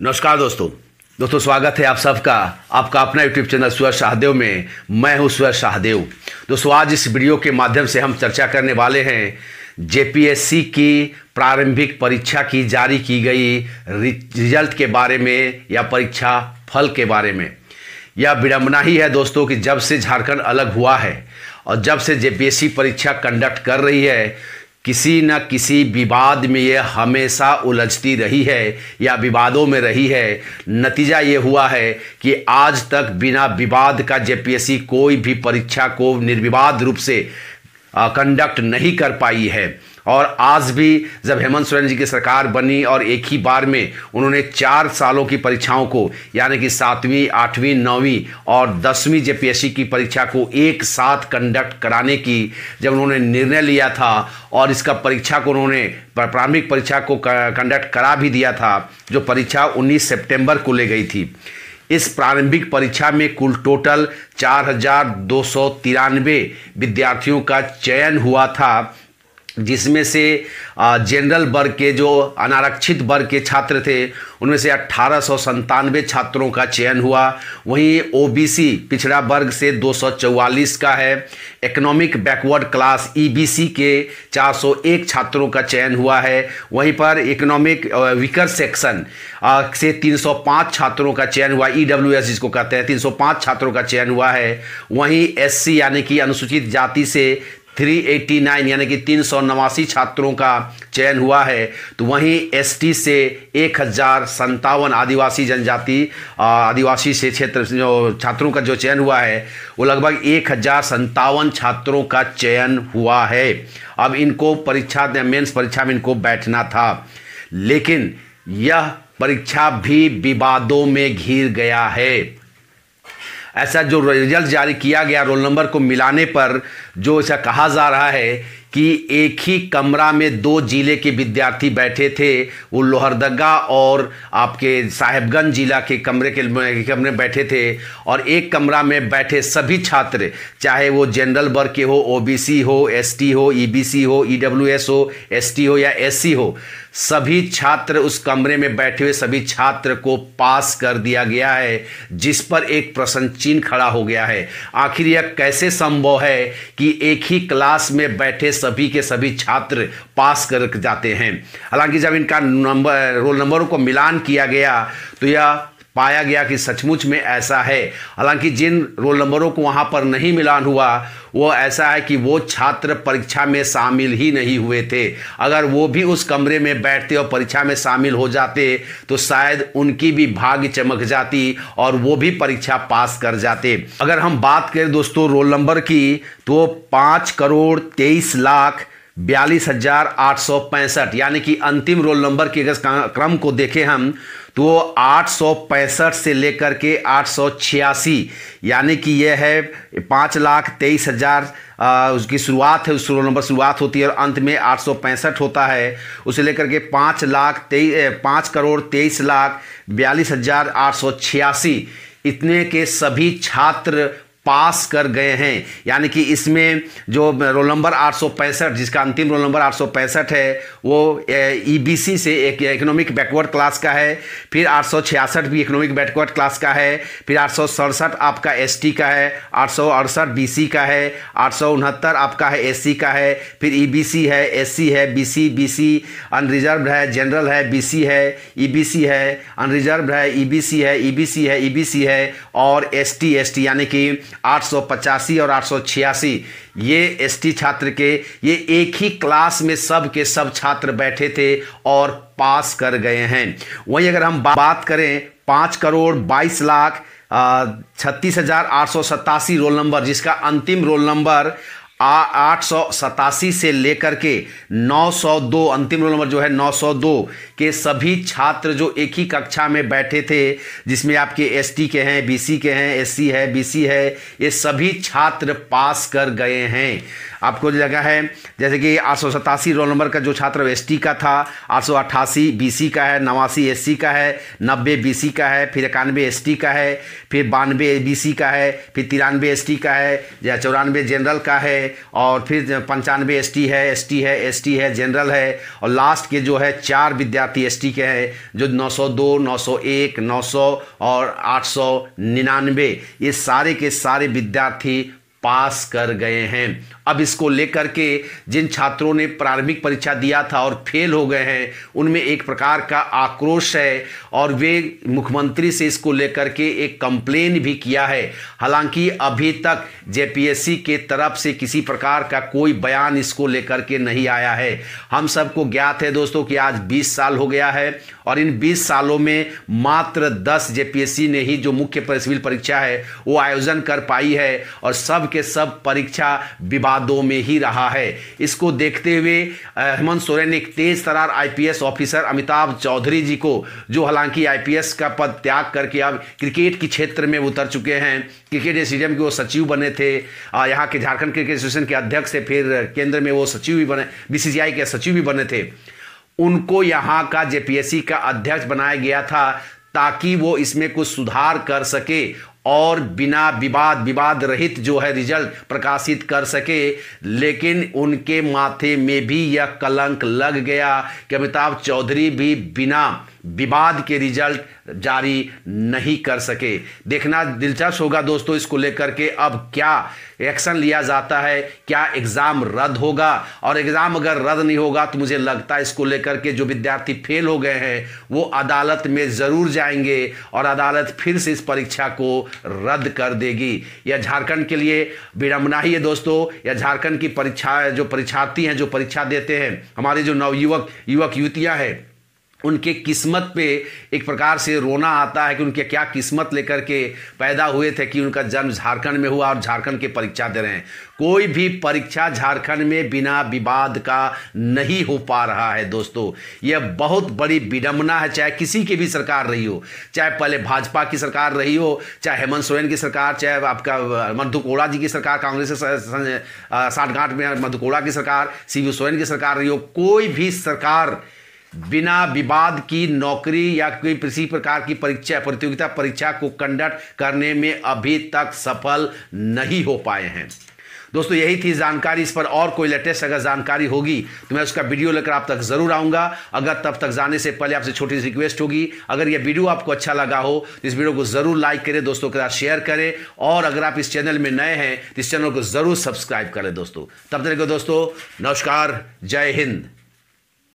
नमस्कार दोस्तों स्वागत है आप सबका आपका अपना यूट्यूब चैनल सूरज शाहदेव में। मैं हूं सूरज शाहदेव। दोस्तों आज इस वीडियो के माध्यम से हम चर्चा करने वाले हैं जेपीएससी की प्रारंभिक परीक्षा की जारी की गई रिजल्ट के बारे में या परीक्षा फल के बारे में। यह विडंबना ही है दोस्तों कि जब से झारखंड अलग हुआ है और जब से जेपीएससी परीक्षा कंडक्ट कर रही है, किसी न किसी विवाद में ये हमेशा उलझती रही है या विवादों में रही है। नतीजा ये हुआ है कि आज तक बिना विवाद का जेपीएससी कोई भी परीक्षा को निर्विवाद रूप से कंडक्ट नहीं कर पाई है। और आज भी जब हेमंत सोरेन जी की सरकार बनी और एक ही बार में उन्होंने 4 सालों की परीक्षाओं को यानी कि 7वीं, 8वीं, 9वीं और 10वीं जेपीएससी की परीक्षा को एक साथ कंडक्ट कराने की जब उन्होंने निर्णय लिया था और इसका परीक्षा को उन्होंने प्रारंभिक परीक्षा को कंडक्ट करा भी दिया था, जो परीक्षा 19 सितंबर को ले गई थी। इस प्रारंभिक परीक्षा में कुल टोटल 4,293 विद्यार्थियों का चयन हुआ था, जिसमें से जनरल वर्ग के जो अनारक्षित वर्ग के छात्र थे उनमें से 1897 छात्रों का चयन हुआ। वहीं ओबीसी पिछड़ा वर्ग से 244 का है। इकोनॉमिक बैकवर्ड क्लास ईबीसी के 401 छात्रों का चयन हुआ है। वहीं पर इकोनॉमिक वीकर सेक्शन से 305 छात्रों का चयन हुआ। ईडब्ल्यूएस जिसको कहते हैं, 305 छात्रों का चयन हुआ है। वहीं एससी यानी कि अनुसूचित जाति से 389 यानी कि 389 छात्रों का चयन हुआ है। तो वहीं एसटी से 1057 आदिवासी जनजाति आदिवासी से क्षेत्र जो छात्रों का जो चयन हुआ है वो लगभग 1057 छात्रों का चयन हुआ है। अब इनको परीक्षा मेंस परीक्षा में इनको बैठना था, लेकिन यह परीक्षा भी विवादों में घिर गया है। ऐसा जो रिजल्ट जारी किया गया रोल नंबर को मिलाने पर जो ऐसा कहा जा रहा है कि एक ही कमरा में 2 जिले के विद्यार्थी बैठे थे, वो लोहरदगा और आपके साहेबगंज जिला के कमरे बैठे थे। और एक कमरा में बैठे सभी छात्र, चाहे वो जनरल वर्ग के हो, ओबीसी हो, एसटी हो, ईबीसी हो, ईडब्ल्यूएस हो, एसटी हो या एससी हो, सभी छात्र उस कमरे में बैठे हुए सभी छात्र को पास कर दिया गया है, जिस पर एक प्रश्न चिन्ह खड़ा हो गया है। आखिर यह कैसे संभव है कि एक ही क्लास में बैठे सभी के सभी छात्र पास कर जाते हैं? हालांकि जब इनका रोल नंबरों को मिलान किया गया तो यह पाया गया कि सचमुच में ऐसा है। हालांकि जिन रोल नंबरों को वहां पर नहीं मिलान हुआ वो ऐसा है कि वो छात्र परीक्षा में शामिल ही नहीं हुए थे। अगर वो भी उस कमरे में बैठते और परीक्षा में शामिल हो जाते तो शायद उनकी भी भाग्य चमक जाती और वो भी परीक्षा पास कर जाते। अगर हम बात करें दोस्तों रोल नंबर की, तो 5,43,42,865 यानी कि अंतिम रोल नंबर के अगर क्रम को देखें हम तो 865 से लेकर के 886 यानी कि यह है 5,23,000 उसकी शुरुआत है, उस रोल नंबर शुरुआत होती है और अंत में 865 होता है। उसे लेकर के 5,23,42,886 इतने के सभी छात्र पास कर गए हैं। यानी कि इसमें जो रोल नंबर 865 जिसका अंतिम रोल नंबर 865 है वो ईबीसी से एक इकोनॉमिक बैकवर्ड क्लास का है, फिर 866 भी इकोनॉमिक बैकवर्ड क्लास का है, फिर 867 आपका एसटी का है, 868 बीसी का है, 869 आपका है एससी का है, फिर ईबीसी है, एससी है, बीसी अनरिजर्व है, जनरल है, बीसी है, ईबीसी है, अनरिजर्व है, ईबीसी है, ईबीसी है और एसटी यानी कि 885 और 886 ये एसटी छात्र के ये एक ही क्लास में सब के सब छात्र बैठे थे और पास कर गए हैं। वहीं अगर हम बात करें 5,22,36,887 रोल नंबर जिसका अंतिम रोल नंबर 887 से लेकर के 902 अंतिम रोल नंबर जो है 902 के सभी छात्र जो एक ही कक्षा में बैठे थे, जिसमें आपके एसटी के हैं, बीसी के हैं, एससी है, बीसी है, ये सभी छात्र पास कर गए हैं। आपको लगा है जैसे कि 887 रोल नंबर का जो छात्र एसटी का था, 888 बीसी का है, 89 एससी का है, 90 बीसी का है, फिर 91 एसटी का है, फिर 92 बीसी का है, फिर 93 एसटी का है, या 94 जनरल का है, और फिर 95 एसटी है, जनरल है, और लास्ट के जो है 4 विद्यार्थी एसटी के हैं जो 902, 901, 900 और 899, ये सारे के सारे विद्यार्थी पास कर गए हैं। अब इसको लेकर के जिन छात्रों ने प्रारंभिक परीक्षा दिया था और फेल हो गए हैं उनमें एक प्रकार का आक्रोश है और वे मुख्यमंत्री से इसको लेकर के एक कंप्लेन भी किया है। हालांकि अभी तक जेपीएससी के तरफ से किसी प्रकार का कोई बयान इसको लेकर के नहीं आया है। हम सबको ज्ञात है दोस्तों कि आज 20 साल हो गया है और इन 20 सालों में मात्र 10 जेपीएससी ने ही जो मुख्य सिविल परीक्षा है वो आयोजन कर पाई है और सब के सब परीक्षा विवादों में ही रहा है। इसको देखते हुए हेमंत सोरेन ने एक तेज तर्रार आईपीएस ऑफिसर अमिताभ चौधरी जी को, जो हालांकि आईपीएस का पद त्याग करके अब क्रिकेट के क्षेत्र में उतर चुके हैं, क्रिकेट स्टेडियम के वो सचिव बने थे, यहाँ के झारखंड क्रिकेट एसोसिएशन के अध्यक्ष थे, फिर केंद्र में वो सचिव भी बने, बीसीसीआई के सचिव भी बने थे। उनको यहाँ का जेपीएससी का अध्यक्ष बनाया गया था ताकि वो इसमें कुछ सुधार कर सके और बिना विवाद रहित जो है रिजल्ट प्रकाशित कर सके। लेकिन उनके माथे में भी यह कलंक लग गया कि अमिताभ चौधरी भी बिना विवाद के रिजल्ट जारी नहीं कर सके। देखना दिलचस्प होगा दोस्तों इसको लेकर के अब क्या एक्शन लिया जाता है, क्या एग्ज़ाम रद्द होगा, और एग्ज़ाम अगर रद्द नहीं होगा तो मुझे लगता है इसको लेकर के जो विद्यार्थी फेल हो गए हैं वो अदालत में ज़रूर जाएंगे और अदालत फिर से इस परीक्षा को रद्द कर देगी। यह झारखंड के लिए विडंबना ही है दोस्तों। यह झारखंड की परीक्षा जो परीक्षार्थी हैं जो परीक्षा देते हैं, हमारे जो नवयुवक युवतियां हैं, उनके किस्मत पे एक प्रकार से रोना आता है कि उनके क्या किस्मत लेकर के पैदा हुए थे कि उनका जन्म झारखंड में हुआ और झारखंड की परीक्षा दे रहे हैं। कोई भी परीक्षा झारखंड में बिना विवाद का नहीं हो पा रहा है दोस्तों। यह बहुत बड़ी विडंबना है, चाहे किसी की भी सरकार रही हो, चाहे पहले भाजपा की सरकार रही हो, चाहे हेमंत सोरेन की सरकार, चाहे आपका मधु कोड़ा जी की सरकार, कांग्रेस साठगांठ में मधु कोड़ा की सरकार, शिबू सोरेन की सरकार रही हो, कोई भी सरकार बिना विवाद की नौकरी या कोई किसी प्रकार की प्रतियोगिता परीक्षा को कंडक्ट करने में अभी तक सफल नहीं हो पाए हैं। दोस्तों यही थी जानकारी। इस पर और कोई लेटेस्ट अगर जानकारी होगी तो मैं उसका वीडियो लेकर आप तक जरूर आऊँगा। अगर तब तक जाने से पहले आपसे छोटी सी रिक्वेस्ट होगी, अगर यह वीडियो आपको अच्छा लगा हो तो इस वीडियो को ज़रूर लाइक करें, दोस्तों के साथ शेयर करें, और अगर आप इस चैनल में नए हैं तो इस चैनल को ज़रूर सब्सक्राइब करें दोस्तों। तब तक दोस्तों नमस्कार, जय हिंद।